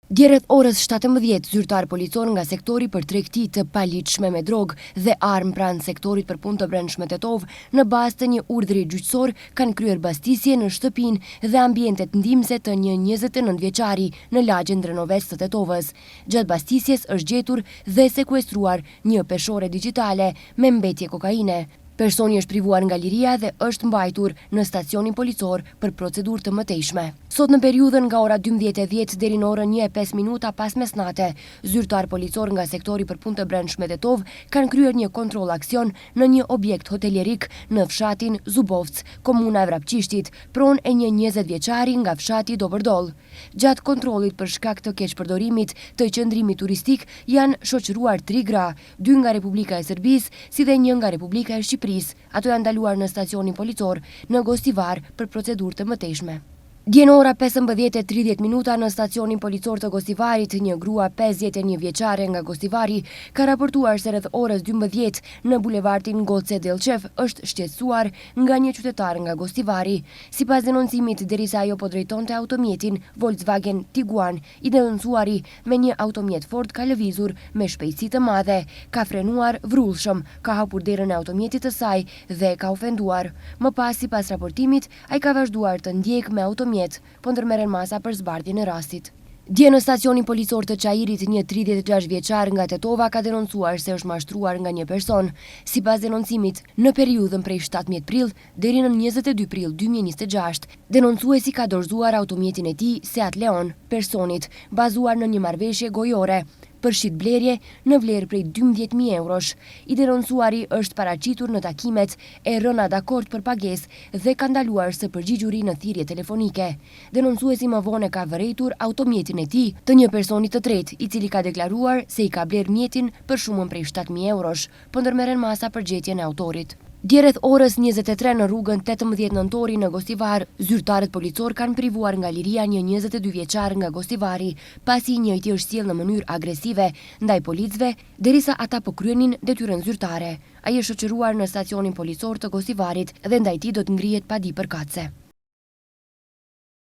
Dje rreth orës 17, zyrtar policor nga sektori për tregti të paligjshme me drogë dhe armë pranë sektorit për punë të brendshme Tetov, në bazë të një urdhri gjyqësor, kanë kryer bastisje në shtëpinë dhe ambientet ndihmëse të një 29-vjeçari në lagjen Drenoves të Tetovës. Gjatë bastisjes është gjetur dhe sekuestruar një peshore digjitale me mbetje kokaine. Personi është privuar nga liria dhe është mbajtur në stacionin policor për procedurë të mëtejshme. Sot në periudhën nga ora 12:10 deri në orën 1:05 pas mesnate, zyrtar policor nga sektori për punë të brendshme Tetov kanë kryer një kontroll aksion në një objekt hotelierik në fshatin Zubovc, komuna e Vrapçishtit, pronë e një 20-vjeçari nga fshati Dobërdoll. Gjatë kontrollit për shkak të keqpërdorimit të qëndrimit turistik janë shoqëruar 3 gra, 2 nga Republika e Serbisë, si dhe 1 nga Republika e Shqipërisë. Ato janë ndaluar në stacionin policor në Gostivar për procedurë të mëtejshme. Dje në ora 15:30 në stacionin policor të Gostivarit, një grua 51 vjeçare nga Gostivari ka raportuar se rreth orës 12 në bulevardin Goce Delçev është shqetësuar nga një qytetar nga Gostivari. Sipas denoncimit, derisa ajo po drejtonte automjetin Volkswagen Tiguan, i denoncuari me një automjet Ford ka lëvizur me shpejtësi të madhe, ka frenuar vrullshëm, ka hapur derën e automjetit të saj dhe ka ofenduar. Më pas, sipas raportimit, ai ka vazhduar të ndjek me automjet, po ndërmerren masa për zbardhjen e rastit. Dje në stacionin policor të Çajirit, një 36 vjeçar nga Tetova ka denoncuar se është mashtruar nga një person. Sipas denoncimit, në periudhën prej 17 prill deri në 22 prill 2026, denoncuesi ka dorëzuar automjetin e tij Seat Leon personit, bazuar në një marrëveshje gojore për shitblerje në vlerë prej 12.000 eurosh. I denoncuari është paraqitur në takimet e rëna dakord për pagesë dhe ka ndaluar së përgjigjuri në thirrje telefonike. Denoncuesi më vonë ka vërejtur automjetin e tij të një personi të tretë, i cili ka deklaruar se i ka bler mjetin për shumën prej 7.000 eurosh, po ndërmerren masa për gjetjen e autorit. Dje rreth orës 23 në rrugën 18 nëntori në Gostivar, zyrtarët policor kanë privuar nga liria një 22 vjeçar nga Gostivari, pasi njëjti është sjellë në mënyrë agresive ndaj policëve, derisa ata po kryenin detyrën zyrtare. Ai është shoqëruar në stacionin policor të Gostivarit dhe ndaj tij do të ngrihet padipërkatëse.